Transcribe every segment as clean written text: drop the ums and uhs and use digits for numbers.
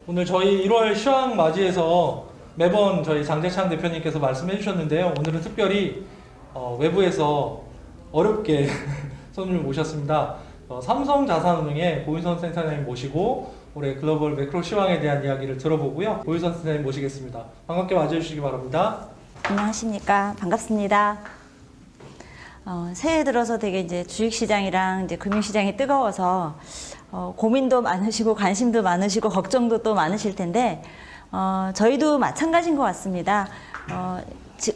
오늘 저희 1월 시황 맞이해서 매번 저희 장재창 대표님께서 말씀해 주셨는데요. 오늘은 특별히 외부에서 어렵게 손님을 모셨습니다. 삼성자산운용의 고윤선 센터장님 모시고 올해 글로벌 매크로 시황에 대한 이야기를 들어보고요. 고윤선 센터장님 모시겠습니다. 반갑게 맞이해주시기 바랍니다. 안녕하십니까. 반갑습니다. 새해 들어서 되게 이제 주식시장이랑 이제 금융시장이 뜨거워서 고민도 많으시고 관심도 많으시고 걱정도 또 많으실 텐데 저희도 마찬가지인 것 같습니다.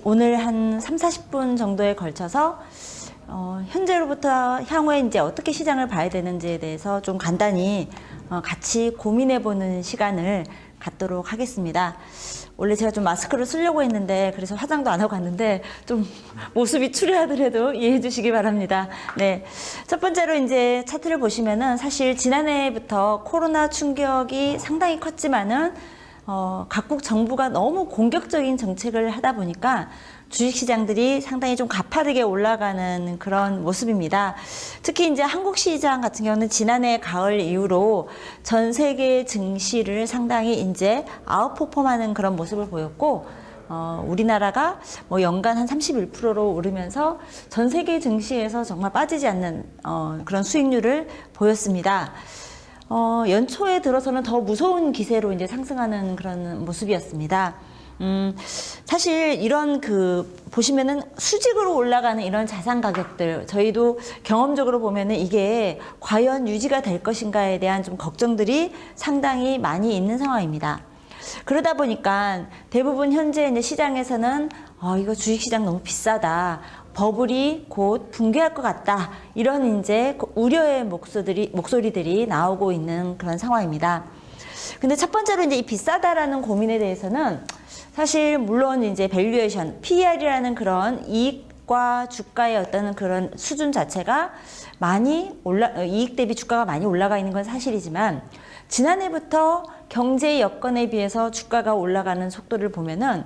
오늘 한 30-40분 정도에 걸쳐서 현재로부터 향후에 이제 어떻게 시장을 봐야 되는지에 대해서 좀 간단히 같이 고민해보는 시간을 갖도록 하겠습니다. 원래 제가 좀 마스크를 쓰려고 했는데 그래서 화장도 안 하고 갔는데 좀 모습이 추리하더라도 이해해 주시기 바랍니다. 네. 첫 번째로 이제 차트를 보시면은 사실 지난해부터 코로나 충격이 상당히 컸지만은 각국 정부가 너무 공격적인 정책을 하다 보니까 주식시장들이 상당히 좀 가파르게 올라가는 그런 모습입니다. 특히 이제 한국 시장 같은 경우는 지난해 가을 이후로 전 세계 증시를 상당히 이제 아웃퍼폼하는 그런 모습을 보였고, 우리나라가 뭐 연간 한 31%로 오르면서 전 세계 증시에서 정말 빠지지 않는 그런 수익률을 보였습니다. 연초에 들어서는 더 무서운 기세로 이제 상승하는 그런 모습이었습니다. 사실 이런 보시면은 수직으로 올라가는 이런 자산 가격들, 저희도 경험적으로 보면은 이게 과연 유지가 될 것인가에 대한 좀 걱정들이 상당히 많이 있는 상황입니다. 그러다 보니까 대부분 현재 이제 시장에서는 이거 주식시장 너무 비싸다. 버블이 곧 붕괴할 것 같다. 이런 이제 우려의 목소리들이 나오고 있는 그런 상황입니다. 근데 첫 번째로 이제 이 비싸다라는 고민에 대해서는 사실 물론 이제 밸류에이션, PER이라는 그런 이익과 주가의 어떤 그런 수준 자체가 이익 대비 주가가 많이 올라가 있는 건 사실이지만 지난해부터 경제 여건에 비해서 주가가 올라가는 속도를 보면은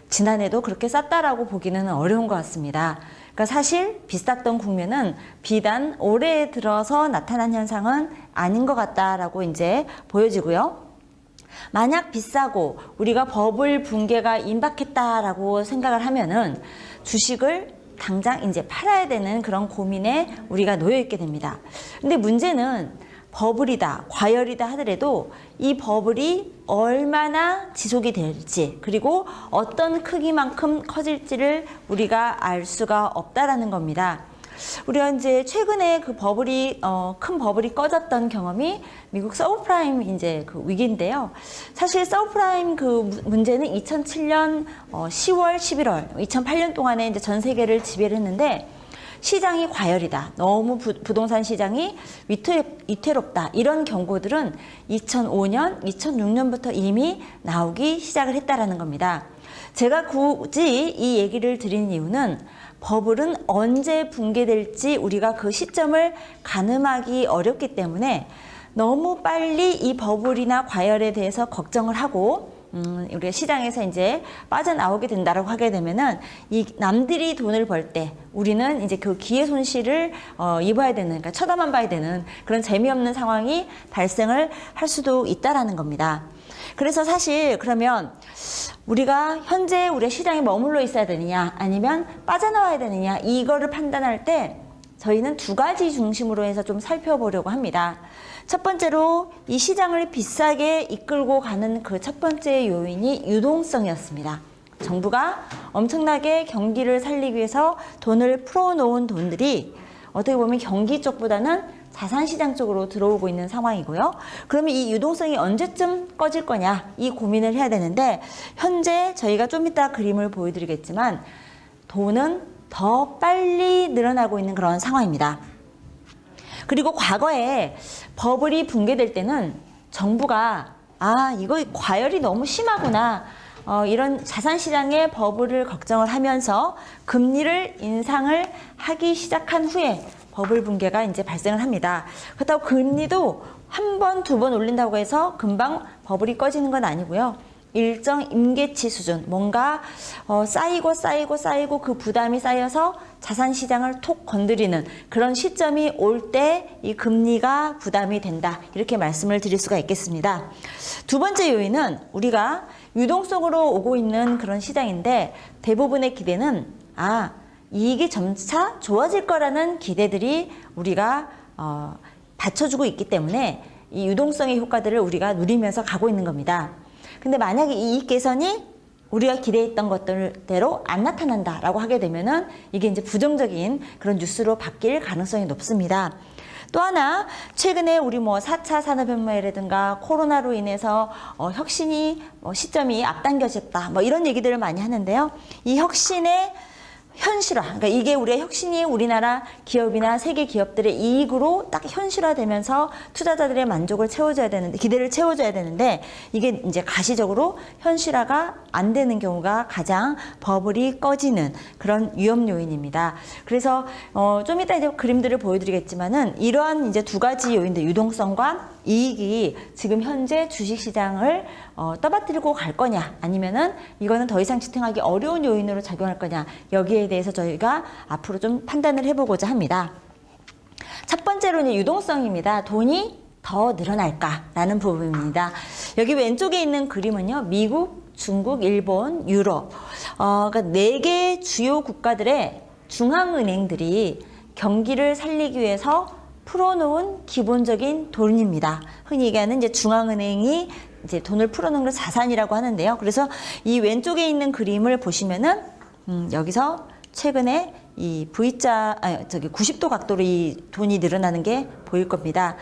지난해도 그렇게 쌌다라고 보기는 어려운 것 같습니다. 그러니까 사실 비쌌던 국면은 비단 올해 들어서 나타난 현상은 아닌 것 같다라고 이제 보여지고요. 만약 비싸고 우리가 버블 붕괴가 임박했다라고 생각을 하면은 주식을 당장 이제 팔아야 되는 그런 고민에 우리가 놓여 있게 됩니다. 근데 문제는 버블이다, 과열이다 하더라도 이 버블이 얼마나 지속이 될지 그리고 어떤 크기만큼 커질지를 우리가 알 수가 없다라는 겁니다. 우리가 이제 최근에 큰 버블이 꺼졌던 경험이 미국 서브프라임 이제 위기인데요. 사실 서브프라임 문제는 2007년 10월, 11월, 2008년 동안에 이제 전 세계를 지배를 했는데 시장이 과열이다. 너무 부동산 시장이 위태롭다. 이런 경고들은 2005년, 2006년부터 이미 나오기 시작을 했다라는 겁니다. 제가 굳이 이 얘기를 드린 이유는 버블은 언제 붕괴될지 우리가 그 시점을 가늠하기 어렵기 때문에 너무 빨리 이 버블이나 과열에 대해서 걱정을 하고 우리가 시장에서 이제 빠져나오게 된다라고 하게 되면은 이 남들이 돈을 벌 때 우리는 이제 그 기회 손실을 입어야 되는, 그러니까 쳐다만 봐야 되는 그런 재미없는 상황이 발생을 할 수도 있다라는 겁니다. 그래서 사실 그러면 우리가 현재 우리 시장에 머물러 있어야 되느냐 아니면 빠져나와야 되느냐 이거를 판단할 때 저희는 두 가지 중심으로 해서 좀 살펴보려고 합니다. 첫 번째로 이 시장을 비싸게 이끌고 가는 그 첫 번째 요인이 유동성이었습니다. 정부가 엄청나게 경기를 살리기 위해서 돈을 풀어놓은 돈들이 어떻게 보면 경기 쪽보다는 자산시장 쪽으로 들어오고 있는 상황이고요. 그러면 이 유동성이 언제쯤 꺼질 거냐 이 고민을 해야 되는데 현재 저희가 좀 이따 그림을 보여드리겠지만 돈은 더 빨리 늘어나고 있는 그런 상황입니다. 그리고 과거에 버블이 붕괴될 때는 정부가 이거 과열이 너무 심하구나 이런 자산시장의 버블을 걱정을 하면서 금리를 인상을 하기 시작한 후에 버블 붕괴가 이제 발생을 합니다. 그렇다고 금리도 한 번, 두 번 올린다고 해서 금방 버블이 꺼지는 건 아니고요. 일정 임계치 수준, 뭔가 쌓이고 그 부담이 쌓여서 자산시장을 톡 건드리는 그런 시점이 올 때 이 금리가 부담이 된다. 이렇게 말씀을 드릴 수가 있겠습니다. 두 번째 요인은 우리가 유동성으로 오고 있는 그런 시장인데 대부분의 기대는 이익이 점차 좋아질 거라는 기대들이 우리가 받쳐주고 있기 때문에 이 유동성의 효과들을 우리가 누리면서 가고 있는 겁니다. 근데 만약에 이익 개선이 우리가 기대했던 것들대로 안 나타난다라고 하게 되면은 이게 이제 부정적인 그런 뉴스로 바뀔 가능성이 높습니다. 또 하나, 최근에 우리 4차 산업혁명이라든가 코로나로 인해서 혁신이 시점이 앞당겨졌다. 이런 얘기들을 많이 하는데요. 이 혁신의 현실화, 그러니까 이게 우리의 혁신이 우리나라 기업이나 세계 기업들의 이익으로 딱 현실화되면서 투자자들의 만족을 채워줘야 되는데, 기대를 채워줘야 되는데, 이게 이제 가시적으로 현실화가 안 되는 경우가 가장 버블이 꺼지는 그런 위험 요인입니다. 그래서 좀 이따 이제 그림들을 보여드리겠지만은 이러한 이제 두 가지 요인들, 유동성과 이익이 지금 현재 주식시장을 떠받들고 갈 거냐, 아니면은 이거는 더 이상 지탱하기 어려운 요인으로 작용할 거냐, 여기에 대해서 저희가 앞으로 좀 판단을 해보고자 합니다. 첫 번째로는 유동성입니다. 돈이 더 늘어날까라는 부분입니다. 여기 왼쪽에 있는 그림은요, 미국, 중국, 일본, 유럽, 그러니까 4개 주요 국가들의 중앙은행들이 경기를 살리기 위해서 풀어놓은 기본적인 돈입니다. 흔히 얘기하는 이제 중앙은행이 이제 돈을 풀어놓은 걸 자산이라고 하는데요. 그래서 이 왼쪽에 있는 그림을 보시면은 여기서 최근에 이 V자, 90도 각도로 이 돈이 늘어나는 게 보일 겁니다.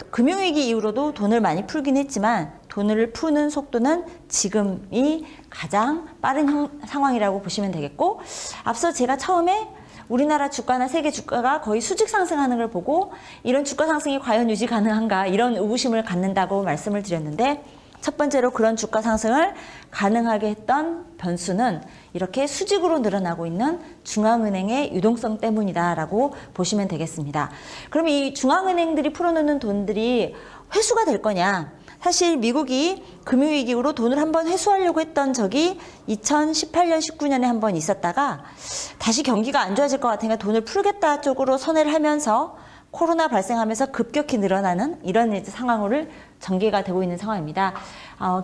금융위기 이후로도 돈을 많이 풀긴 했지만 돈을 푸는 속도는 지금이 가장 빠른 상황이라고 보시면 되겠고, 앞서 제가 처음에 우리나라 주가나 세계 주가가 거의 수직 상승하는 걸 보고 이런 주가 상승이 과연 유지 가능한가, 이런 의구심을 갖는다고 말씀을 드렸는데, 첫 번째로 그런 주가 상승을 가능하게 했던 변수는 이렇게 수직으로 늘어나고 있는 중앙은행의 유동성 때문이다라고 보시면 되겠습니다. 그럼 이 중앙은행들이 풀어놓는 돈들이 회수가 될 거냐? 사실 미국이 금융위기 이후로 돈을 한번 회수하려고 했던 적이 2018년, 19년에 한번 있었다가 다시 경기가 안 좋아질 것 같으니까 돈을 풀겠다 쪽으로 선회를 하면서 코로나 발생하면서 급격히 늘어나는 이런 이제 상황을 전개가 되고 있는 상황입니다.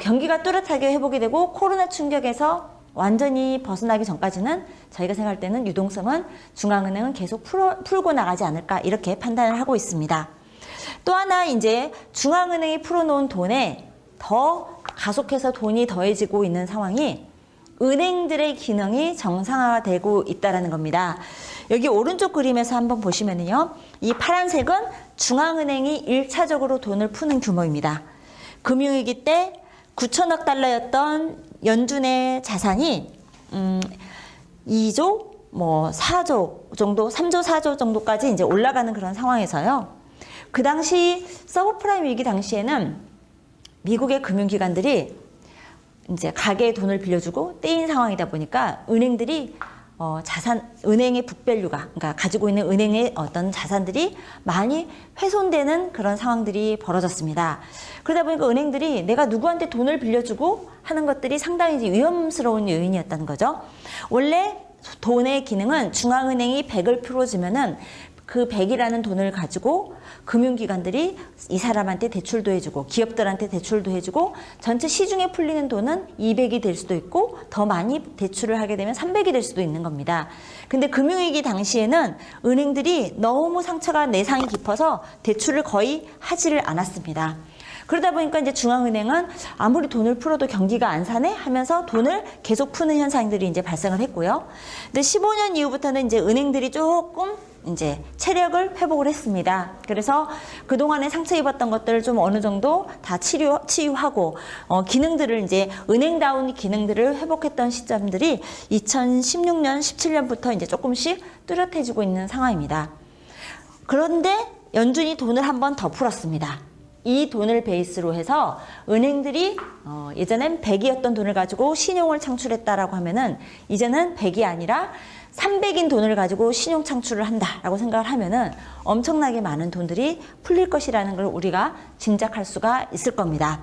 경기가 뚜렷하게 회복이 되고 코로나 충격에서 완전히 벗어나기 전까지는 저희가 생각할 때는 유동성은 중앙은행은 계속 풀고 나가지 않을까, 이렇게 판단을 하고 있습니다. 또 하나, 이제 중앙은행이 풀어놓은 돈에 더 가속해서 돈이 더해지고 있는 상황이 은행들의 기능이 정상화되고 있다는 겁니다. 여기 오른쪽 그림에서 한번 보시면요, 이 파란색은 중앙은행이 1차적으로 돈을 푸는 규모입니다. 금융위기 때 9천억 달러였던 연준의 자산이 2조, 4조 정도, 3조, 4조 정도까지 이제 올라가는 그런 상황에서요. 그 당시 서브프라임 위기 당시에는 미국의 금융기관들이 이제 가게에 돈을 빌려주고 떼인 상황이다 보니까 은행들이 은행의 북밸류가, 그러니까 가지고 있는 은행의 어떤 자산들이 많이 훼손되는 그런 상황들이 벌어졌습니다. 그러다 보니까 은행들이 내가 누구한테 돈을 빌려주고 하는 것들이 상당히 위험스러운 요인이었다는 거죠. 원래 돈의 기능은 중앙은행이 100을 풀어주면은 그 100이라는 돈을 가지고 금융기관들이 이 사람한테 대출도 해주고 기업들한테 대출도 해주고 전체 시중에 풀리는 돈은 200이 될 수도 있고 더 많이 대출을 하게 되면 300이 될 수도 있는 겁니다. 근데 금융위기 당시에는 은행들이 너무 상처가 내상이 깊어서 대출을 거의 하지를 않았습니다. 그러다 보니까 이제 중앙은행은 아무리 돈을 풀어도 경기가 안 사네 하면서 돈을 계속 푸는 현상들이 이제 발생을 했고요. 근데 15년 이후부터는 이제 은행들이 조금 이제 체력을 회복을 했습니다. 그래서 그동안에 상처 입었던 것들을 좀 어느 정도 다 치유하고 기능들을 이제 은행다운 기능들을 회복했던 시점들이 2016년, 17년부터 이제 조금씩 뚜렷해지고 있는 상황입니다. 그런데 연준이 돈을 한 번 더 풀었습니다. 이 돈을 베이스로 해서 은행들이 예전엔 100이었던 돈을 가지고 신용을 창출했다라고 하면은 이제는 100이 아니라 300인 돈을 가지고 신용 창출을 한다라고 생각을 하면은 엄청나게 많은 돈들이 풀릴 것이라는 걸 우리가 짐작할 수가 있을 겁니다.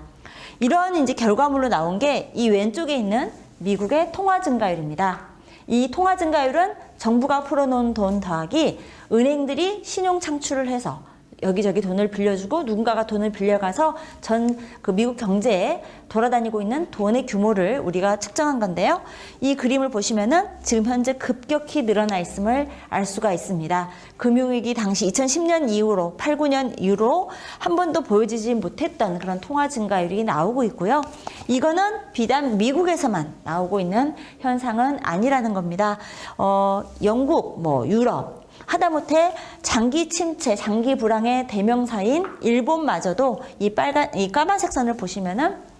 이런 이제 결과물로 나온 게 이 왼쪽에 있는 미국의 통화 증가율입니다. 이 통화 증가율은 정부가 풀어놓은 돈 더하기 은행들이 신용 창출을 해서 여기저기 돈을 빌려주고 누군가가 돈을 빌려가서 전 그 미국 경제에 돌아다니고 있는 돈의 규모를 우리가 측정한 건데요. 이 그림을 보시면은 지금 현재 급격히 늘어나 있음을 알 수가 있습니다. 금융위기 당시 2010년 이후로 8, 9년 이후로 한 번도 보여지지 못했던 그런 통화 증가율이 나오고 있고요. 이거는 비단 미국에서만 나오고 있는 현상은 아니라는 겁니다. 영국, 유럽, 하다못해 장기 침체, 장기 불황의 대명사인 일본마저도 이 까만색 선을 보시면은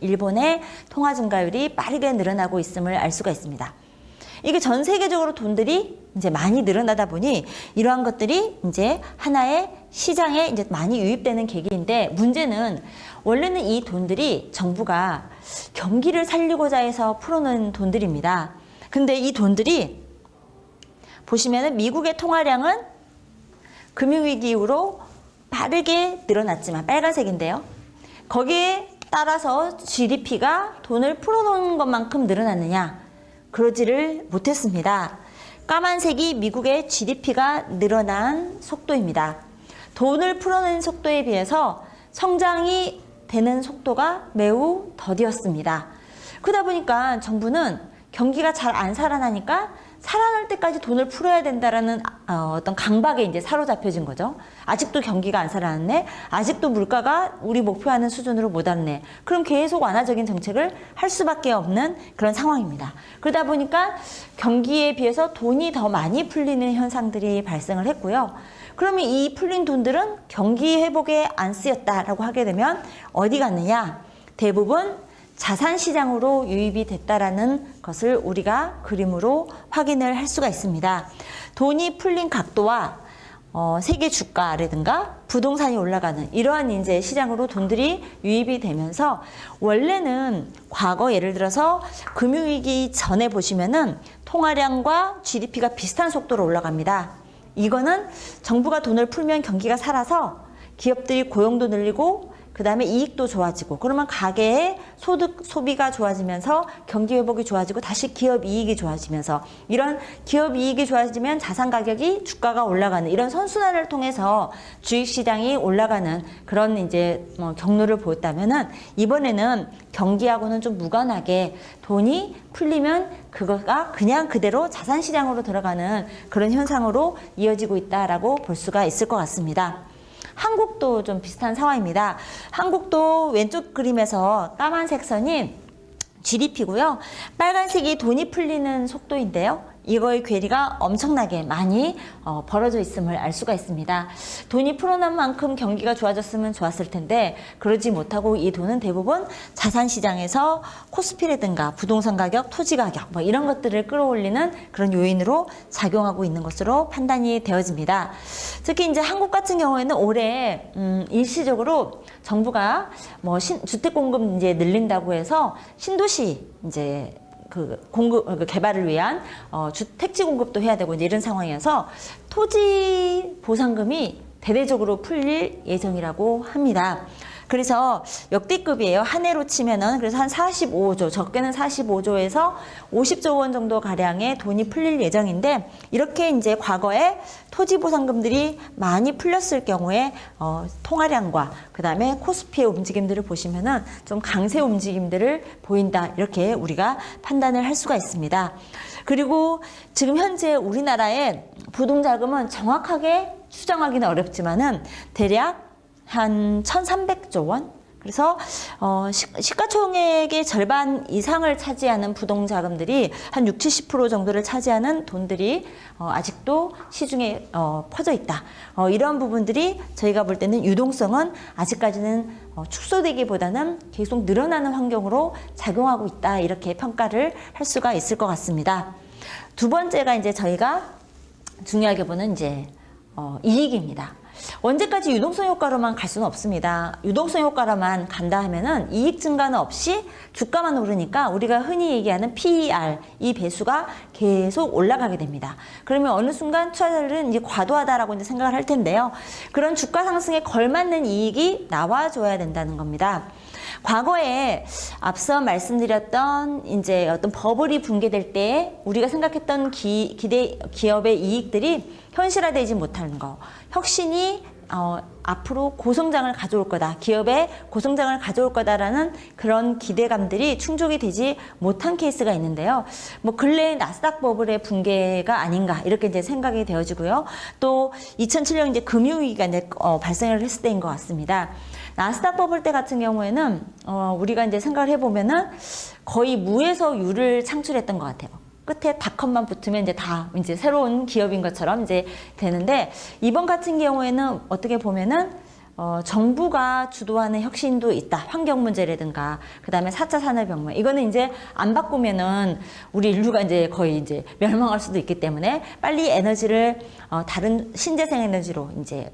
일본의 통화 증가율이 빠르게 늘어나고 있음을 알 수가 있습니다. 이게 전 세계적으로 돈들이 이제 많이 늘어나다 보니 이러한 것들이 이제 하나의 시장에 이제 많이 유입되는 계기인데, 문제는 원래는 이 돈들이 정부가 경기를 살리고자 해서 풀어놓은 돈들입니다. 근데 이 돈들이 보시면은 미국의 통화량은 금융위기 이후로 빠르게 늘어났지만 빨간색인데요. 거기에 따라서 GDP가 돈을 풀어놓은 것만큼 늘어났느냐? 그러지를 못했습니다. 까만색이 미국의 GDP가 늘어난 속도입니다. 돈을 풀어내는 속도에 비해서 성장이 되는 속도가 매우 더디었습니다. 그러다 보니까 정부는 경기가 잘 안 살아나니까 살아날 때까지 돈을 풀어야 된다라는 어떤 강박에 이제 사로잡혀진 거죠. 아직도 경기가 안 살아났네. 아직도 물가가 우리 목표하는 수준으로 못 왔네. 그럼 계속 완화적인 정책을 할 수밖에 없는 그런 상황입니다. 그러다 보니까 경기에 비해서 돈이 더 많이 풀리는 현상들이 발생을 했고요. 그러면 이 풀린 돈들은 경기 회복에 안 쓰였다라고 하게 되면 어디 갔느냐? 대부분 자산시장으로 유입이 됐다라는 것을 우리가 그림으로 확인을 할 수가 있습니다. 돈이 풀린 각도와 세계 주가라든가 부동산이 올라가는 이러한 이제 시장으로 돈들이 유입이 되면서, 원래는 과거 예를 들어서 금융위기 전에 보시면은 통화량과 GDP가 비슷한 속도로 올라갑니다. 이거는 정부가 돈을 풀면 경기가 살아서 기업들이 고용도 늘리고 그 다음에 이익도 좋아지고, 그러면 가계의 소득, 소비가 좋아지면서 경기 회복이 좋아지고 다시 기업 이익이 좋아지면서, 이런 기업 이익이 좋아지면 자산 가격이, 주가가 올라가는 이런 선순환을 통해서 주식시장이 올라가는 그런 이제 경로를 보였다면은, 이번에는 경기하고는 좀 무관하게 돈이 풀리면 그거가 그냥 그대로 자산시장으로 들어가는 그런 현상으로 이어지고 있다라고 볼 수가 있을 것 같습니다. 한국도 좀 비슷한 상황입니다. 한국도 왼쪽 그림에서 까만색 선이 GDP고요. 빨간색이 돈이 풀리는 속도인데요. 이거의 괴리가 엄청나게 많이 벌어져 있음을 알 수가 있습니다. 돈이 풀어난 만큼 경기가 좋아졌으면 좋았을 텐데 그러지 못하고 이 돈은 대부분 자산시장에서 코스피라든가 부동산 가격, 토지 가격 이런 것들을 끌어올리는 그런 요인으로 작용하고 있는 것으로 판단이 되어집니다. 특히 이제 한국 같은 경우에는 올해 일시적으로 정부가 주택 공급 이제 늘린다고 해서 신도시 이제 개발을 위한 택지 공급도 해야 되고 이제 이런 상황이어서 토지 보상금이 대대적으로 풀릴 예정이라고 합니다. 그래서 역대급이에요. 한 해로 치면은 그래서 한 45조, 적게는 45조에서 50조 원 정도 가량의 돈이 풀릴 예정인데, 이렇게 이제 과거에 토지 보상금들이 많이 풀렸을 경우에 통화량과 그다음에 코스피의 움직임들을 보시면은 좀 강세 움직임들을 보인다, 이렇게 우리가 판단을 할 수가 있습니다. 그리고 지금 현재 우리나라의 부동자금은 정확하게 추정하기는 어렵지만은 대략 한 1,300조 원? 그래서 시가총액의 절반 이상을 차지하는 부동자금들이 한 60-70% 정도를 차지하는 돈들이 아직도 시중에 퍼져 있다. 이런 부분들이 저희가 볼 때는 유동성은 아직까지는 축소되기보다는 계속 늘어나는 환경으로 작용하고 있다, 이렇게 평가를 할 수가 있을 것 같습니다. 두 번째가 이제 저희가 중요하게 보는 이제 이익입니다. 언제까지 유동성 효과로만 갈 수는 없습니다. 유동성 효과로만 간다 하면은 이익 증가는 없이 주가만 오르니까 우리가 흔히 얘기하는 PER, 이 배수가 계속 올라가게 됩니다. 그러면 어느 순간 투자자들은 이제 과도하다라고 이제 생각을 할 텐데요. 그런 주가 상승에 걸맞는 이익이 나와줘야 된다는 겁니다. 과거에 앞서 말씀드렸던 이제 어떤 버블이 붕괴될 때 우리가 생각했던 기업의 이익들이 현실화되지 못하는 거, 혁신이 앞으로 고성장을 가져올 거다, 기업의 고성장을 가져올 거다라는 그런 기대감들이 충족이 되지 못한 케이스가 있는데요. 뭐 근래에 나스닥 버블의 붕괴가 아닌가 이렇게 이제 생각이 되어지고요. 또 2007년 이제 금융위기가 이제 발생을 했을 때인 것 같습니다. 나스닥 버블 때 같은 경우에는 우리가 이제 생각을 해보면은 거의 무에서 유를 창출했던 것 같아요. 끝에 닷컴만 붙으면 이제 다 이제 새로운 기업인 것처럼 이제 되는데, 이번 같은 경우에는 어떻게 보면은 정부가 주도하는 혁신도 있다. 환경 문제라든가, 그 다음에 4차 산업혁명. 이거는 이제 안 바꾸면은 우리 인류가 이제 거의 이제 멸망할 수도 있기 때문에 빨리 에너지를 다른 신재생 에너지로 이제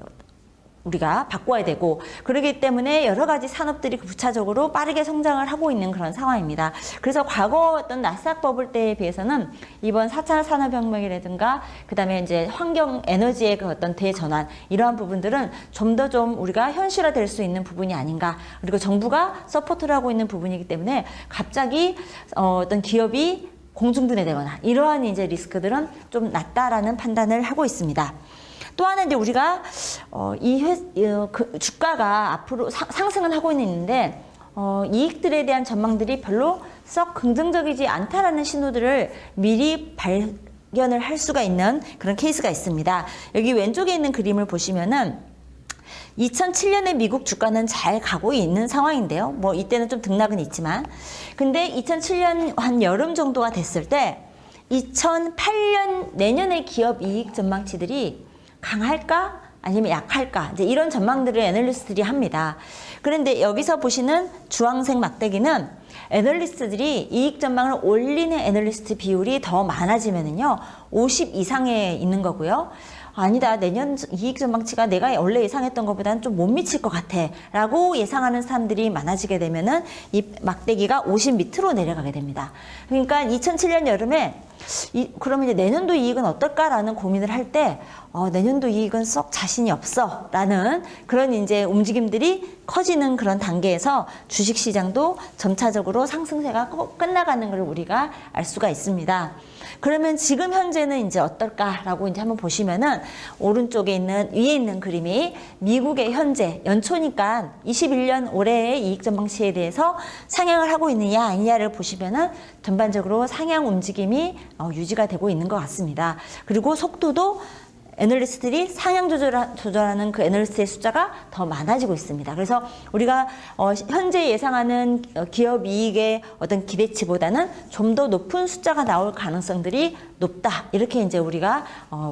우리가 바꿔야 되고, 그러기 때문에 여러 가지 산업들이 부차적으로 빠르게 성장을 하고 있는 그런 상황입니다. 그래서 과거 어떤 나스닥 버블 때에 비해서는 이번 4차 산업혁명이라든가 그 다음에 이제 환경 에너지의 그 어떤 대전환, 이러한 부분들은 좀 더 좀 우리가 현실화될 수 있는 부분이 아닌가, 그리고 정부가 서포트를 하고 있는 부분이기 때문에 갑자기 어떤 기업이 공중분해 되거나 이러한 이제 리스크들은 좀 낮다라는 판단을 하고 있습니다. 또 하나 이제 우리가 그 주가가 앞으로 상승은 하고 있는데 이익들에 대한 전망들이 별로 썩 긍정적이지 않다라는 신호들을 미리 발견을 할 수가 있는 그런 케이스가 있습니다. 여기 왼쪽에 있는 그림을 보시면은 2007년에 미국 주가는 잘 가고 있는 상황인데요. 뭐 이때는 좀 등락은 있지만, 근데 2007년 한 여름 정도가 됐을 때 2008년 내년의 기업 이익 전망치들이 강할까 아니면 약할까, 이제 이런 전망들을 애널리스트들이 합니다. 그런데 여기서 보시는 주황색 막대기는 애널리스트들이 이익 전망을 올리는 애널리스트 비율이 더 많아지면은요 50 이상에 있는 거고요. 아니다, 내년 이익 전망치가 내가 원래 예상했던 것보다는 좀 못 미칠 것 같아 라고 예상하는 사람들이 많아지게 되면은 이 막대기가 50 밑으로 내려가게 됩니다. 그러니까 2007년 여름에 그러면 이제 내년도 이익은 어떨까라는 고민을 할 때 내년도 이익은 썩 자신이 없어 라는 그런 이제 움직임들이 커지는 그런 단계에서 주식시장도 점차적으로 상승세가 끝나가는 걸 우리가 알 수가 있습니다. 그러면 지금 현재는 이제 어떨까라고 이제 한번 보시면은 오른쪽에 있는, 위에 있는 그림이 미국의 현재 연초니까 21년 올해의 이익 전망치에 대해서 상향을 하고 있느냐 아니냐를 보시면은 전반적으로 상향 움직임이 유지가 되고 있는 것 같습니다. 그리고 속도도 애널리스트들이 상향 조절하는 그 애널리스트의 숫자가 더 많아지고 있습니다. 그래서 우리가 현재 예상하는 기업 이익의 어떤 기대치보다는 좀 더 높은 숫자가 나올 가능성들이 높다, 이렇게 이제 우리가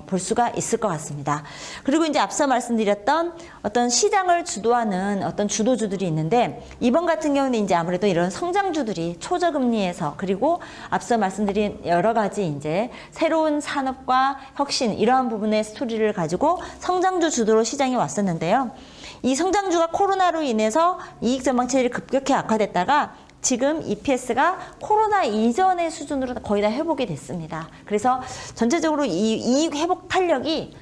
볼 수가 있을 것 같습니다. 그리고 이제 앞서 말씀드렸던 어떤 시장을 주도하는 어떤 주도주들이 있는데, 이번 같은 경우는 이제 아무래도 이런 성장주들이 초저금리에서, 그리고 앞서 말씀드린 여러 가지 이제 새로운 산업과 혁신, 이러한 부분의 스토리를 가지고 성장주 주도로 시장이 왔었는데요. 이 성장주가 코로나로 인해서 이익 전망치들이 급격히 악화됐다가 지금 EPS가 코로나 이전의 수준으로 거의 다 회복이 됐습니다. 그래서 전체적으로 이 이익 회복 탄력이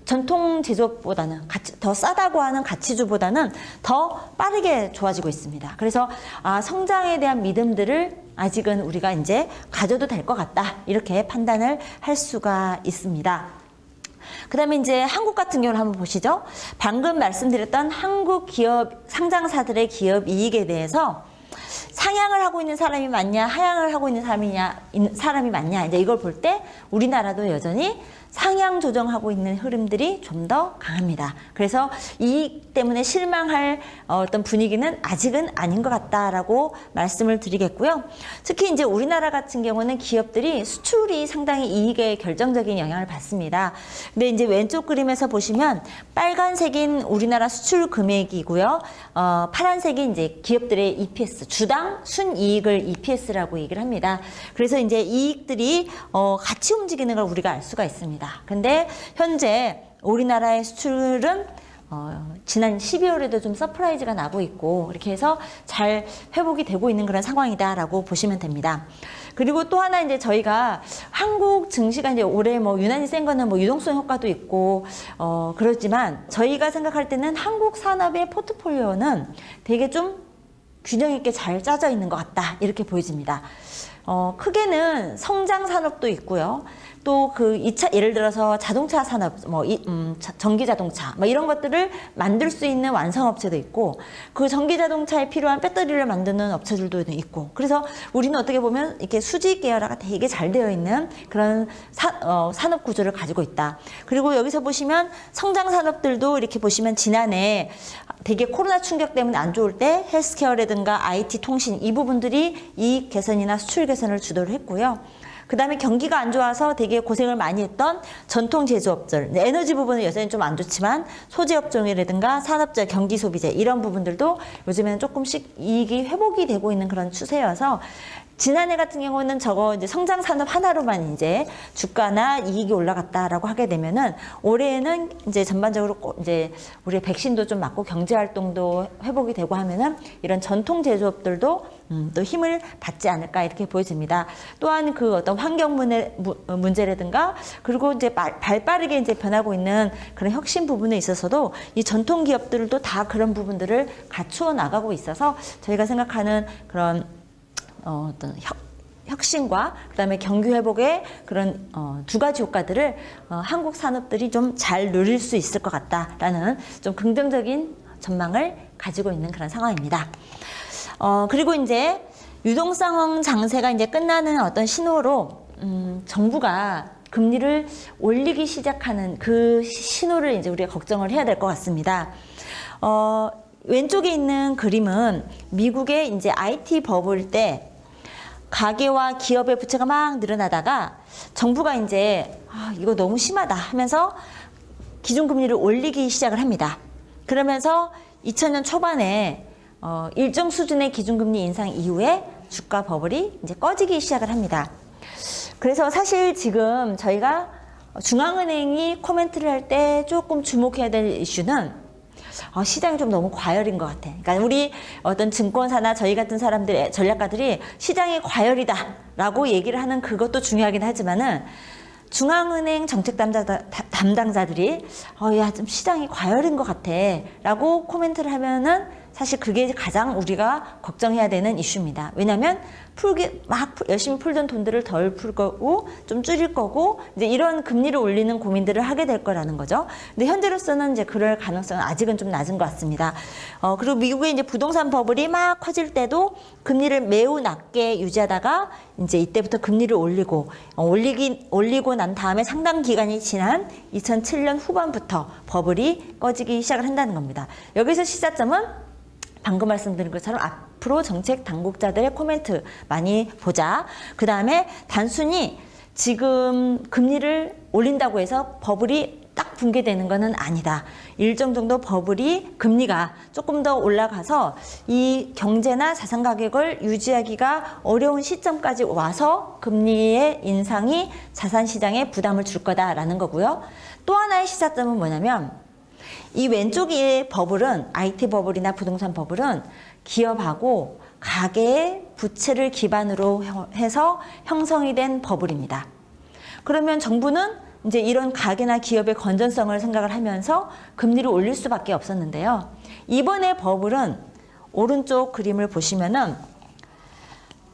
전통 제조업보다는 더 싸다고 하는 가치주보다는 더 빠르게 좋아지고 있습니다. 그래서 성장에 대한 믿음들을 아직은 우리가 이제 가져도 될 것 같다, 이렇게 판단을 할 수가 있습니다. 그 다음에 이제 한국 같은 경우를 한번 보시죠. 방금 말씀드렸던 한국 기업 상장사들의 기업 이익에 대해서 상향을 하고 있는 사람이 많냐, 하향을 하고 있는 사람이 많냐, 이제 이걸 볼 때 우리나라도 여전히 상향 조정하고 있는 흐름들이 좀 더 강합니다. 그래서 이익 때문에 실망할 어떤 분위기는 아직은 아닌 것 같다라고 말씀을 드리겠고요. 특히 이제 우리나라 같은 경우는 기업들이 수출이 상당히 이익에 결정적인 영향을 받습니다. 근데 이제 왼쪽 그림에서 보시면 빨간색인 우리나라 수출 금액이고요. 파란색이 이제 기업들의 EPS, 주당 순이익을 EPS라고 얘기를 합니다. 그래서 이제 이익들이 같이 움직이는 걸 우리가 알 수가 있습니다. 근데 현재 우리나라의 수출은 지난 12월에도 좀 서프라이즈가 나고 있고, 이렇게 해서 잘 회복이 되고 있는 그런 상황이다라고 보시면 됩니다. 그리고 또 하나 이제 저희가 한국 증시가 이제 올해 뭐 유난히 센 거는 뭐 유동성 효과도 있고 그렇지만 저희가 생각할 때는 한국 산업의 포트폴리오는 되게 좀 균형 있게 잘 짜져 있는 것 같다 이렇게 보여집니다. 크게는 성장 산업도 있고요. 또 그 2차 예를 들어서 자동차 산업, 전기 자동차 뭐 이런 것들을 만들 수 있는 완성업체도 있고 그 전기 자동차에 필요한 배터리를 만드는 업체들도 있고 그래서 우리는 어떻게 보면 이렇게 수직 계열화가 되게 잘 되어 있는 그런 산업 구조를 가지고 있다. 그리고 여기서 보시면 성장 산업들도 이렇게 보시면 지난해 되게 코로나 충격 때문에 안 좋을 때 헬스케어라든가 IT 통신 이 부분들이 이익 개선이나 수출 개선을 주도를 했고요. 그 다음에 경기가 안 좋아서 되게 고생을 많이 했던 전통 제조업들, 에너지 부분은 여전히 좀 안 좋지만 소재업종이라든가 산업재, 경기 소비재 이런 부분들도 요즘에는 조금씩 이익이 회복이 되고 있는 그런 추세여서 지난해 같은 경우는 저거 이제 성장 산업 하나로만 이제 주가나 이익이 올라갔다라고 하게 되면은 올해는 이제 전반적으로 이제 우리 백신도 좀 맞고 경제 활동도 회복이 되고 하면은 이런 전통 제조업들도 또 힘을 받지 않을까 이렇게 보여집니다. 또한 그 어떤 환경 문제라든가 그리고 이제 발빠르게 이제 변하고 있는 그런 혁신 부분에 있어서도 이 전통 기업들도 다 그런 부분들을 갖추어 나가고 있어서 저희가 생각하는 그런 어떤 혁신과 그다음에 경기 회복의 그런 두 가지 효과들을 한국 산업들이 좀 잘 누릴 수 있을 것 같다라는 좀 긍정적인 전망을 가지고 있는 그런 상황입니다. 그리고 이제 유동성 장세가 이제 끝나는 어떤 신호로 정부가 금리를 올리기 시작하는 그 신호를 이제 우리가 걱정을 해야 될 것 같습니다. 왼쪽에 있는 그림은 미국의 이제 IT 버블 때 가계와 기업의 부채가 막 늘어나다가 정부가 이제 이거 너무 심하다 하면서 기준금리를 올리기 시작을 합니다. 그러면서 2000년 초반에 일정 수준의 기준금리 인상 이후에 주가 버블이 이제 꺼지기 시작을 합니다. 그래서 사실 지금 저희가 중앙은행이 코멘트를 할 때 조금 주목해야 될 이슈는 시장이 좀 너무 과열인 것 같아. 그러니까 우리 어떤 증권사나 저희 같은 사람들, 전략가들이 시장이 과열이다라고 얘기를 하는 그것도 중요하긴 하지만은 중앙은행 정책 담당자들이 야, 좀 시장이 과열인 것 같아라고 코멘트를 하면은 사실 그게 가장 우리가 걱정해야 되는 이슈입니다. 왜냐하면 열심히 풀던 돈들을 덜 풀 거고 좀 줄일 거고 이제 이런 금리를 올리는 고민들을 하게 될 거라는 거죠. 근데 현재로서는 이제 그럴 가능성은 아직은 좀 낮은 것 같습니다. 그리고 미국의 이제 부동산 버블이 막 커질 때도 금리를 매우 낮게 유지하다가 이제 이때부터 금리를 올리고 난 다음에 상당 기간이 지난 2007년 후반부터 버블이 꺼지기 시작을 한다는 겁니다. 여기서 시작점은 방금 말씀드린 것처럼 앞으로 정책 당국자들의 코멘트 많이 보자. 그 다음에 단순히 지금 금리를 올린다고 해서 버블이 딱 붕괴되는 것은 아니다. 일정 정도 금리가 조금 더 올라가서 이 경제나 자산 가격을 유지하기가 어려운 시점까지 와서 금리의 인상이 자산 시장에 부담을 줄 거다라는 거고요. 또 하나의 시사점은 뭐냐면 이 왼쪽의 버블은 IT 버블이나 부동산 버블은 기업하고 가계의 부채를 기반으로 해서 형성이 된 버블입니다. 그러면 정부는 이제 이런 가계나 기업의 건전성을 생각을 하면서 금리를 올릴 수밖에 없었는데요. 이번에 버블은 오른쪽 그림을 보시면은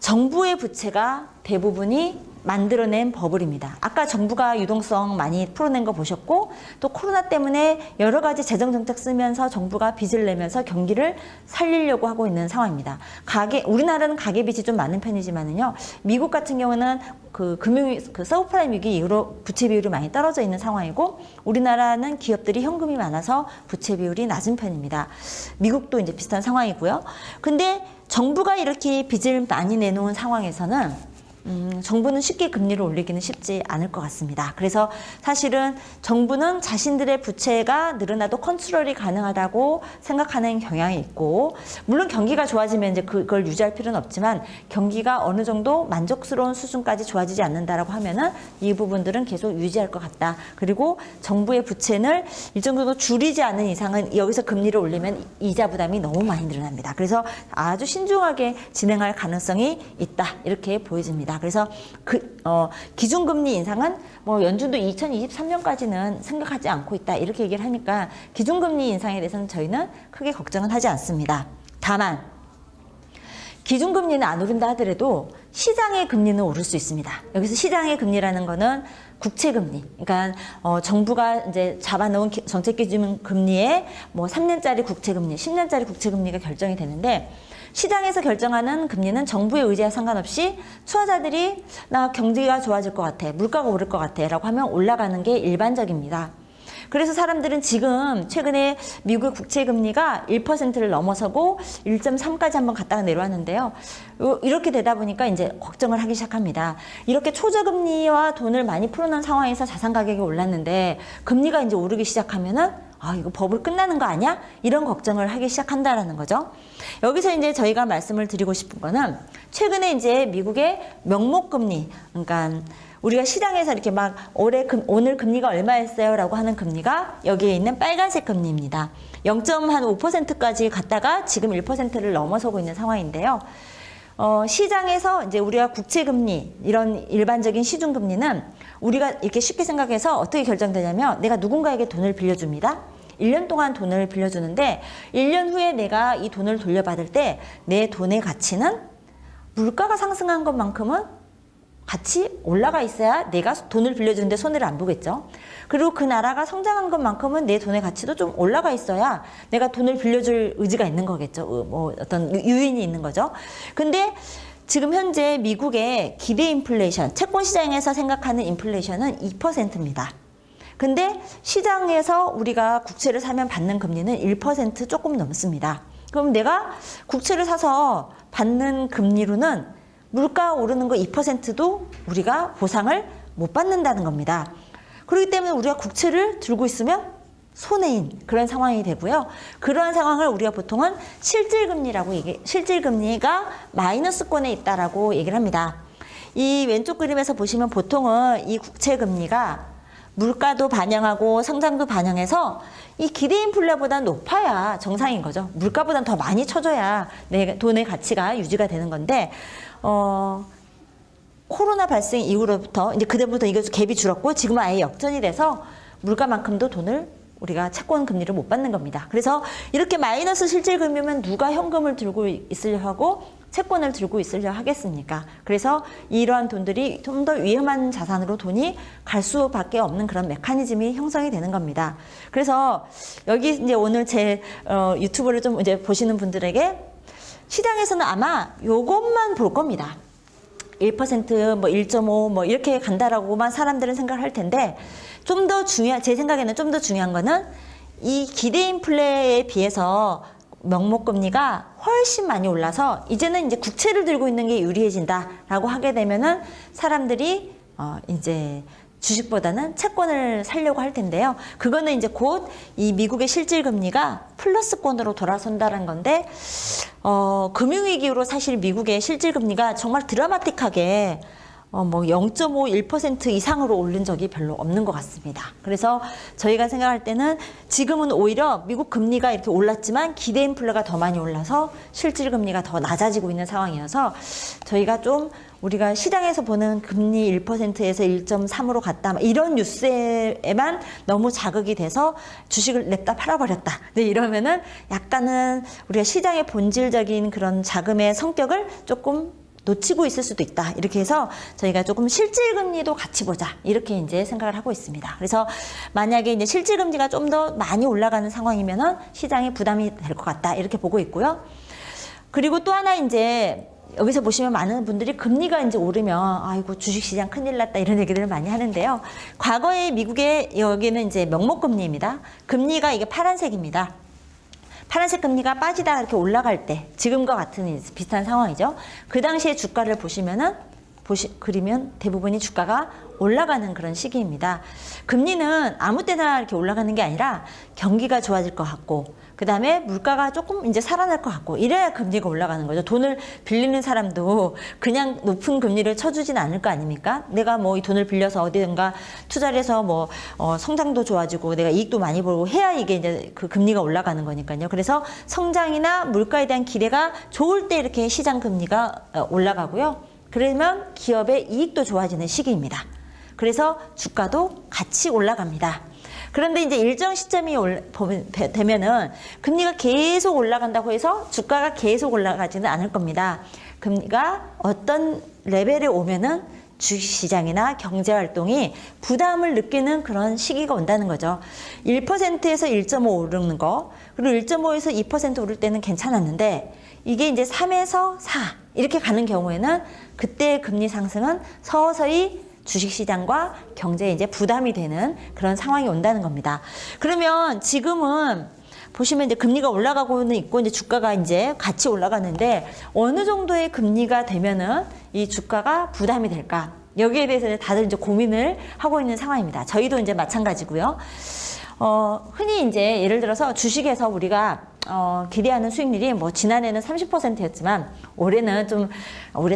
정부의 부채가 대부분이 만들어낸 버블입니다. 아까 정부가 유동성 많이 풀어낸 거 보셨고 또 코로나 때문에 여러 가지 재정정책 쓰면서 정부가 빚을 내면서 경기를 살리려고 하고 있는 상황입니다. 우리나라는 가계빚이 좀 많은 편이지만은요. 미국 같은 경우는 그 서브프라임 위기 이후로 부채 비율이 많이 떨어져 있는 상황이고 우리나라는 기업들이 현금이 많아서 부채 비율이 낮은 편입니다. 미국도 이제 비슷한 상황이고요. 근데 정부가 이렇게 빚을 많이 내놓은 상황에서는 정부는 쉽게 금리를 올리기는 쉽지 않을 것 같습니다. 그래서 사실은 정부는 자신들의 부채가 늘어나도 컨트롤이 가능하다고 생각하는 경향이 있고 물론 경기가 좋아지면 이제 그걸 유지할 필요는 없지만 경기가 어느 정도 만족스러운 수준까지 좋아지지 않는다라고 하면은 이 부분들은 계속 유지할 것 같다. 그리고 정부의 부채를 일정 정도 줄이지 않는 이상은 여기서 금리를 올리면 이자 부담이 너무 많이 늘어납니다. 그래서 아주 신중하게 진행할 가능성이 있다. 이렇게 보여집니다. 그래서 기준금리 인상은 뭐 연준도 2023년까지는 생각하지 않고 있다 이렇게 얘기를 하니까 기준금리 인상에 대해서는 저희는 크게 걱정은 하지 않습니다. 다만 기준금리는 안 오른다 하더라도 시장의 금리는 오를 수 있습니다. 여기서 시장의 금리라는 거는 국채금리, 그러니까 정부가 이제 잡아놓은 정책기준금리에 뭐 3년짜리 국채금리, 10년짜리 국채금리가 결정이 되는데, 시장에서 결정하는 금리는 정부의 의지와 상관없이 투자자들이 나 경기가 좋아질 것 같아, 물가가 오를 것 같아 라고 하면 올라가는 게 일반적입니다. 그래서 사람들은 지금 최근에 미국의 국채금리가 1%를 넘어서고 1.3까지 한번 갔다가 내려왔는데요. 이렇게 되다 보니까 이제 걱정을 하기 시작합니다. 이렇게 초저금리와 돈을 많이 풀어놓은 상황에서 자산 가격이 올랐는데 금리가 이제 오르기 시작하면은 이거 버블 끝나는 거 아니야? 이런 걱정을 하기 시작한다라는 거죠. 여기서 이제 저희가 말씀을 드리고 싶은 거는 최근에 이제 미국의 명목금리, 그러니까 우리가 시장에서 이렇게 막 오늘 금리가 얼마였어요? 라고 하는 금리가 여기에 있는 빨간색 금리입니다. 0.5%까지 갔다가 지금 1%를 넘어서고 있는 상황인데요. 시장에서 이제 우리가 국채금리, 이런 일반적인 시중금리는 우리가 이렇게 쉽게 생각해서 어떻게 결정되냐면, 내가 누군가에게 돈을 빌려줍니다. 1년 동안 돈을 빌려주는데 1년 후에 내가 이 돈을 돌려받을 때 내 돈의 가치는 물가가 상승한 것만큼은 같이 올라가 있어야 내가 돈을 빌려주는데 손해를 안 보겠죠. 그리고 그 나라가 성장한 것만큼은 내 돈의 가치도 좀 올라가 있어야 내가 돈을 빌려줄 의지가 있는 거겠죠. 뭐 어떤 유인이 있는 거죠. 근데 지금 현재 미국의 기대 인플레이션, 채권 시장에서 생각하는 인플레이션은 2%입니다. 근데 시장에서 우리가 국채를 사면 받는 금리는 1% 조금 넘습니다. 그럼 내가 국채를 사서 받는 금리로는 물가 오르는 거 2%도 우리가 보상을 못 받는다는 겁니다. 그렇기 때문에 우리가 국채를 들고 있으면 손해인 그런 상황이 되고요. 그러한 상황을 우리가 보통은 실질금리라고 실질금리가 마이너스권에 있다라고 얘기를 합니다. 이 왼쪽 그림에서 보시면 보통은 이 국채금리가 물가도 반영하고 성장도 반영해서 이 기대 인플레보다 높아야 정상인 거죠. 물가보다 더 많이 쳐줘야 내 돈의 가치가 유지가 되는 건데, 코로나 발생 이후로부터 이제 그때부터 이거 갭이 줄었고 지금은 아예 역전이 돼서 물가만큼도 돈을 우리가 채권 금리를 못 받는 겁니다. 그래서 이렇게 마이너스 실질금리면 누가 현금을 들고 있으려 하고 채권을 들고 있으려 하겠습니까? 그래서 이러한 돈들이 좀 더 위험한 자산으로 돈이 갈 수밖에 없는 그런 메커니즘이 형성이 되는 겁니다. 그래서 여기 이제 오늘 제 유튜브를 좀 이제 보시는 분들에게 시장에서는 아마 요것만 볼 겁니다. 1%, 뭐 1.5, 뭐 이렇게 간다라고만 사람들은 생각을 할 텐데, 좀 더 제 생각에는 좀 더 중요한 거는 이 기대 인플레에 비해서 명목금리가 훨씬 많이 올라서 이제는 이제 국채를 들고 있는 게 유리해진다라고 하게 되면은 사람들이 이제 주식보다는 채권을 사려고 할 텐데요. 그거는 이제 곧 이 미국의 실질금리가 플러스권으로 돌아선다는 건데, 금융위기 이후로 사실 미국의 실질금리가 정말 드라마틱하게 뭐 0.5, 1% 이상으로 오른 적이 별로 없는 것 같습니다. 그래서 저희가 생각할 때는 지금은 오히려 미국 금리가 이렇게 올랐지만 기대 인플레가 더 많이 올라서 실질 금리가 더 낮아지고 있는 상황이어서 저희가 좀 우리가 시장에서 보는 금리 1%에서 1.3으로 갔다 이런 뉴스에만 너무 자극이 돼서 주식을 냈다 팔아버렸다. 네, 이러면은 약간은 우리가 시장의 본질적인 그런 자금의 성격을 조금 놓치고 있을 수도 있다. 이렇게 해서 저희가 조금 실질금리도 같이 보자. 이렇게 이제 생각을 하고 있습니다. 그래서 만약에 이제 실질금리가 좀 더 많이 올라가는 상황이면은 시장에 부담이 될 것 같다. 이렇게 보고 있고요. 그리고 또 하나 이제 여기서 보시면 많은 분들이 금리가 이제 오르면 아이고 주식시장 큰일 났다 이런 얘기들을 많이 하는데요. 과거에 미국의 여기는 이제 명목금리입니다. 금리가 이게 파란색입니다. 파란색 금리가 빠지다가 이렇게 올라갈 때 지금과 같은 비슷한 상황이죠. 그 당시에 주가를 보시면은 그리면 대부분이 주가가 올라가는 그런 시기입니다. 금리는 아무 때나 이렇게 올라가는 게 아니라 경기가 좋아질 것 같고 그 다음에 물가가 조금 이제 살아날 것 같고 이래야 금리가 올라가는 거죠. 돈을 빌리는 사람도 그냥 높은 금리를 쳐주진 않을 거 아닙니까? 내가 뭐 이 돈을 빌려서 어디든가 투자를 해서 뭐 성장도 좋아지고 내가 이익도 많이 벌고 해야 이게 이제 그 금리가 올라가는 거니까요. 그래서 성장이나 물가에 대한 기대가 좋을 때 이렇게 시장 금리가 올라가고요. 그러면 기업의 이익도 좋아지는 시기입니다. 그래서 주가도 같이 올라갑니다. 그런데 이제 일정 시점이 되면은 금리가 계속 올라간다고 해서 주가가 계속 올라가지는 않을 겁니다. 금리가 어떤 레벨에 오면은 주식시장이나 경제활동이 부담을 느끼는 그런 시기가 온다는 거죠. 1%에서 1.5 오르는 거, 그리고 1.5에서 2% 오를 때는 괜찮았는데 이게 이제 3에서 4 이렇게 가는 경우에는 그때 금리 상승은 서서히 주식시장과 경제에 이제 부담이 되는 그런 상황이 온다는 겁니다. 그러면 지금은 보시면 이제 금리가 올라가고는 있고 이제 주가가 이제 같이 올라가는데 어느 정도의 금리가 되면은 이 주가가 부담이 될까? 여기에 대해서 다들 이제 고민을 하고 있는 상황입니다. 저희도 이제 마찬가지고요. 흔히 이제 예를 들어서 주식에서 우리가 기대하는 수익률이 뭐 지난해는 30%였지만 올해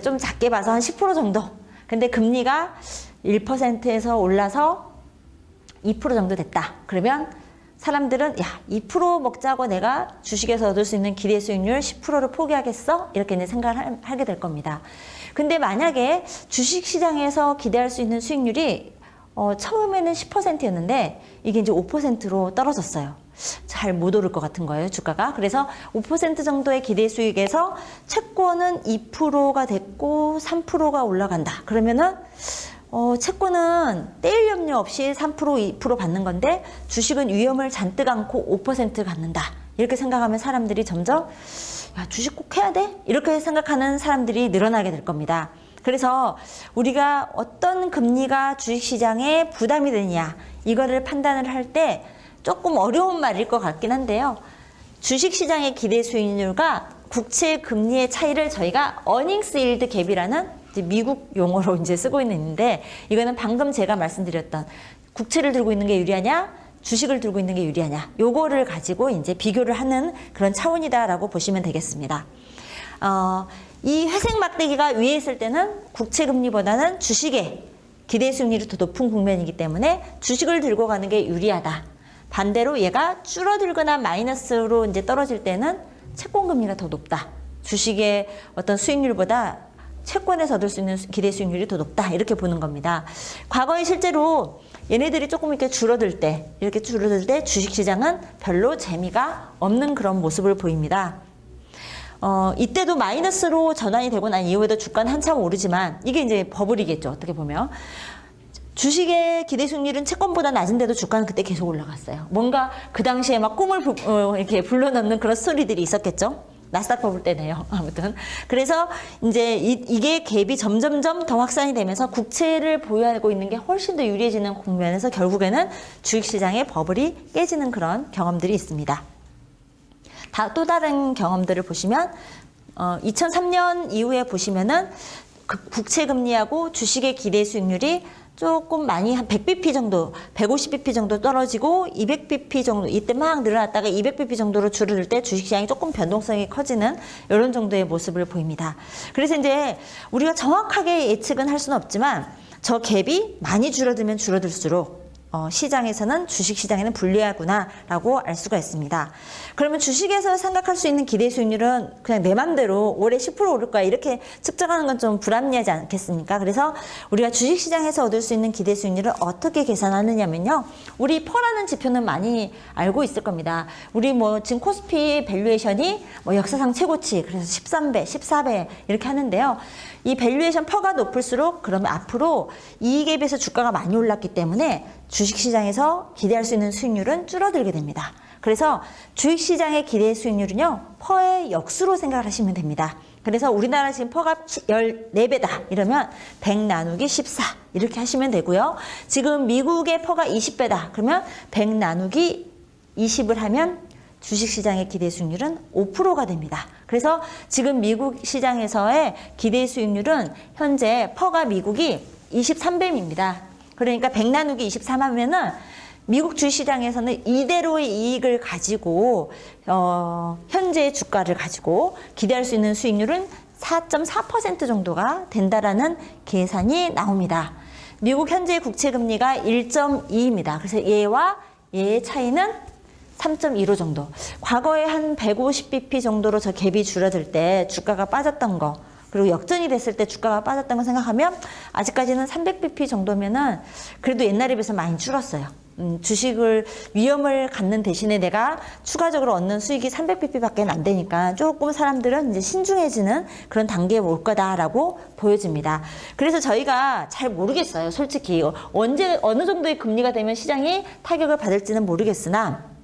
좀 작게 봐서 한 10% 정도. 근데 금리가 1%에서 올라서 2% 정도 됐다. 그러면 사람들은 야, 2% 먹자고 내가 주식에서 얻을 수 있는 기대 수익률 10%를 포기하겠어? 이렇게 이제 생각을 하게 될 겁니다. 근데 만약에 주식시장에서 기대할 수 있는 수익률이 처음에는 10%였는데 이게 이제 5%로 떨어졌어요. 잘 못 오를 것 같은 거예요, 주가가. 그래서 5% 정도의 기대 수익에서 채권은 2%가 됐고 3%가 올라간다. 그러면은 채권은 떼일 염려 없이 3%, 2% 받는 건데 주식은 위험을 잔뜩 안고 5% 갖는다. 이렇게 생각하면 사람들이 점점 야, 주식 꼭 해야 돼? 이렇게 생각하는 사람들이 늘어나게 될 겁니다. 그래서 우리가 어떤 금리가 주식시장에 부담이 되느냐 이거를 판단을 할 때 조금 어려운 말일 것 같긴 한데요. 주식시장의 기대 수익률과 국채 금리의 차이를 저희가 어닝스 일드 갭이라는 미국 용어로 이제 쓰고 있는데 이거는 방금 제가 말씀드렸던 국채를 들고 있는 게 유리하냐 주식을 들고 있는 게 유리하냐 요거를 가지고 이제 비교를 하는 그런 차원이다라고 보시면 되겠습니다. 이 회색 막대기가 위에 있을 때는 국채 금리보다는 주식의 기대 수익률이 더 높은 국면이기 때문에 주식을 들고 가는 게 유리하다. 반대로 얘가 줄어들거나 마이너스로 이제 떨어질 때는 채권 금리가 더 높다. 주식의 어떤 수익률보다 채권에서 얻을 수 있는 기대 수익률이 더 높다. 이렇게 보는 겁니다. 과거에 실제로 얘네들이 조금 이렇게 줄어들 때 주식시장은 별로 재미가 없는 그런 모습을 보입니다. 이때도 마이너스로 전환이 되고 난 이후에도 주가는 한참 오르지만 이게 이제 버블이겠죠. 어떻게 보면. 주식의 기대 수익률은 채권보다 낮은데도 주가는 그때 계속 올라갔어요. 뭔가 그 당시에 막 꿈을 이렇게 불러넣는 그런 스토리들이 있었겠죠. 나스닥 버블 때네요. 아무튼. 그래서 이제 이게 갭이 점점점 더 확산이 되면서 국채를 보유하고 있는 게 훨씬 더 유리해지는 국면에서 결국에는 주식시장의 버블이 깨지는 그런 경험들이 있습니다. 또 다른 경험들을 보시면 2003년 이후에 보시면은 국채 금리하고 주식의 기대 수익률이 조금 많이 한 100bp 정도, 150bp 정도 떨어지고 200bp 정도 이때 막 늘어났다가 200bp 정도로 줄어들 때 주식시장이 조금 변동성이 커지는 이런 정도의 모습을 보입니다. 그래서 이제 우리가 정확하게 예측은 할 수는 없지만 저 갭이 많이 줄어들면 줄어들수록 시장에서는 주식시장에는 불리하구나라고 알 수가 있습니다. 그러면 주식에서 생각할 수 있는 기대 수익률은 그냥 내 맘대로 올해 10% 오를 거야 이렇게 측정하는 건 좀 불합리하지 않겠습니까? 그래서 우리가 주식시장에서 얻을 수 있는 기대 수익률을 어떻게 계산하느냐면요. 우리 퍼라는 지표는 많이 알고 있을 겁니다. 우리 뭐 지금 코스피 밸류에이션이 뭐 역사상 최고치 그래서 13배, 14배 이렇게 하는데요. 이 밸류에이션 퍼가 높을수록 그러면 앞으로 이익에 비해서 주가가 많이 올랐기 때문에 주식시장에서 기대할 수 있는 수익률은 줄어들게 됩니다. 그래서 주식시장의 기대 수익률은요. 퍼의 역수로 생각을 하시면 됩니다. 그래서 우리나라 지금 퍼가 14배다 이러면 100 나누기 14 이렇게 하시면 되고요. 지금 미국의 퍼가 20배다 그러면 100 나누기 20을 하면 주식시장의 기대 수익률은 5%가 됩니다. 그래서 지금 미국 시장에서의 기대 수익률은 현재 퍼가 미국이 23배입니다. 그러니까 100 나누기 23 하면은 미국 주식시장에서는 이대로의 이익을 가지고 현재의 주가를 가지고 기대할 수 있는 수익률은 4.4% 정도가 된다라는 계산이 나옵니다. 미국 현재 국채 금리가 1.2입니다. 그래서 얘와 얘의 차이는 3.15 정도. 과거에 한 150bp 정도로 저 갭이 줄어들 때 주가가 빠졌던 거 그리고 역전이 됐을 때 주가가 빠졌다고 생각하면 아직까지는 300bp 정도면은 그래도 옛날에 비해서 많이 줄었어요. 주식을 위험을 갖는 대신에 내가 추가적으로 얻는 수익이 300bp밖에 안 되니까 조금 사람들은 이제 신중해지는 그런 단계에 올 거다라고 보여집니다. 그래서 저희가 잘 모르겠어요. 솔직히 언제 어느 정도의 금리가 되면 시장이 타격을 받을지는 모르겠으나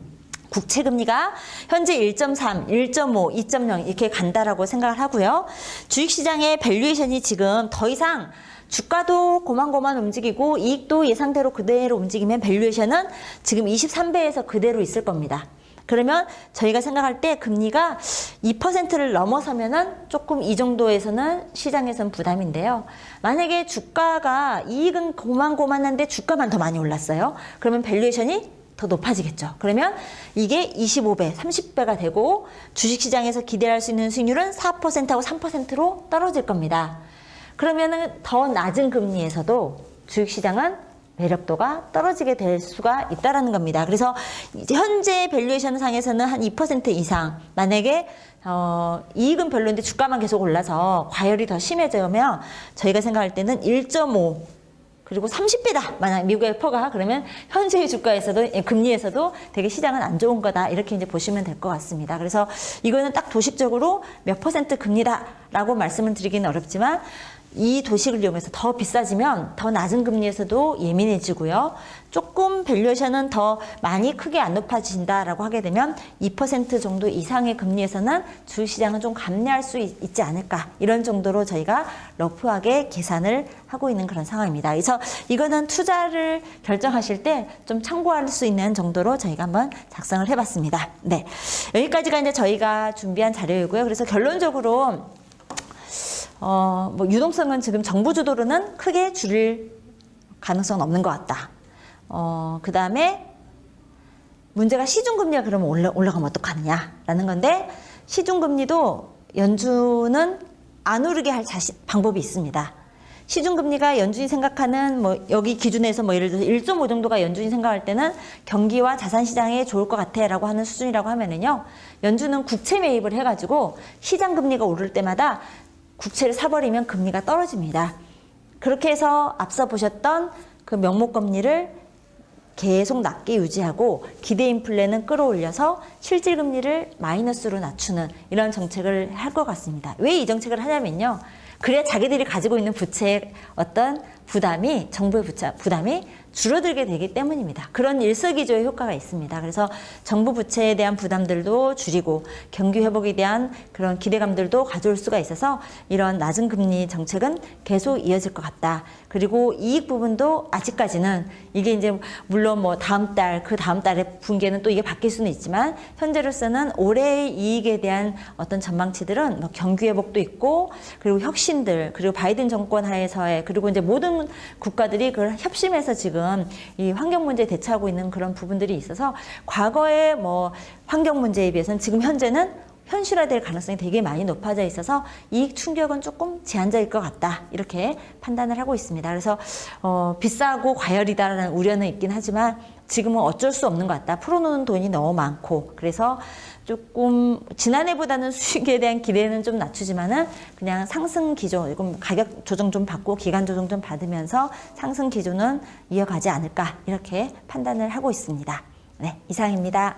국채 금리가 현재 1.3, 1.5, 2.0 이렇게 간다라고 생각을 하고요. 주식시장의 밸류에이션이 지금 더 이상 주가도 고만고만 움직이고 이익도 예상대로 그대로 움직이면 밸류에이션은 지금 23배에서 그대로 있을 겁니다. 그러면 저희가 생각할 때 금리가 2%를 넘어서면은 조금 이 정도에서는 시장에서는 부담인데요. 만약에 주가가 이익은 고만고만한데 주가만 더 많이 올랐어요. 그러면 밸류에이션이 더 높아지겠죠. 그러면 이게 25배, 30배가 되고 주식시장에서 기대할 수 있는 수익률은 4%하고 3%로 떨어질 겁니다. 그러면은 더 낮은 금리에서도 주식시장은 매력도가 떨어지게 될 수가 있다라는 겁니다. 그래서 이제 현재 밸류에이션 상에서는 한 2% 이상, 만약에 이익은 별로인데 주가만 계속 올라서 과열이 더 심해지면 저희가 생각할 때는 1.5 그리고 30배다. 만약 미국의 퍼가 그러면 현재의 주가에서도 금리에서도 되게 시장은 안 좋은 거다. 이렇게 이제 보시면 될 것 같습니다. 그래서 이거는 딱 도식적으로 몇 퍼센트 금리다라고 말씀을 드리기는 어렵지만 이 도식을 이용해서 더 비싸지면 더 낮은 금리에서도 예민해지고요. 조금 밸류에이션은 더 많이 크게 안 높아진다라고 하게 되면 2% 정도 이상의 금리에서는 주식시장은 좀 감내할 수 있지 않을까 이런 정도로 저희가 러프하게 계산을 하고 있는 그런 상황입니다. 그래서 이거는 투자를 결정하실 때 좀 참고할 수 있는 정도로 저희가 한번 작성을 해봤습니다. 네, 여기까지가 이제 저희가 준비한 자료이고요. 그래서 결론적으로 뭐 유동성은 지금 정부 주도로는 크게 줄일 가능성은 없는 것 같다. 그 다음에 문제가 시중금리가 그러면 올라가면 어떡하느냐라는 건데 시중금리도 연준은 안 오르게 할 방법이 있습니다. 시중금리가 연준이 생각하는 뭐 여기 기준에서 뭐 예를 들어서 1.5 정도가 연준이 생각할 때는 경기와 자산시장에 좋을 것 같아 라고 하는 수준이라고 하면은요. 연준은 국채 매입을 해가지고 시장금리가 오를 때마다 국채를 사버리면 금리가 떨어집니다. 그렇게 해서 앞서 보셨던 그 명목금리를 계속 낮게 유지하고 기대 인플레는 끌어올려서 실질금리를 마이너스로 낮추는 이런 정책을 할 것 같습니다. 왜 이 정책을 하냐면요. 그래야 자기들이 가지고 있는 부채의 어떤 부담이 정부의 부담이 줄어들게 되기 때문입니다. 그런 일석이조의 효과가 있습니다. 그래서 정부 부채에 대한 부담들도 줄이고 경기 회복에 대한 그런 기대감들도 가져올 수가 있어서 이런 낮은 금리 정책은 계속 이어질 것 같다. 그리고 이익 부분도 아직까지는 이게 이제 물론 뭐 다음 달, 그 다음 달의 분기에는 또 이게 바뀔 수는 있지만 현재로서는 올해의 이익에 대한 어떤 전망치들은 뭐 경기 회복도 있고 그리고 혁신들 그리고 바이든 정권 하에서의 그리고 이제 모든 국가들이 그걸 협심해서 지금 이 환경 문제에 대처하고 있는 그런 부분들이 있어서 과거의 뭐 환경 문제에 비해서는 지금 현재는 현실화될 가능성이 되게 많이 높아져 있어서 이익 충격은 조금 제한적일 것 같다 이렇게 판단을 하고 있습니다. 그래서 비싸고 과열이다라는 우려는 있긴 하지만 지금은 어쩔 수 없는 것 같다. 풀어놓는 돈이 너무 많고 그래서 조금 지난해보다는 수익에 대한 기대는 좀 낮추지만은 그냥 상승 기조, 이건 가격 조정 좀 받고 기간 조정 좀 받으면서 상승 기조는 이어가지 않을까 이렇게 판단을 하고 있습니다. 네, 이상입니다.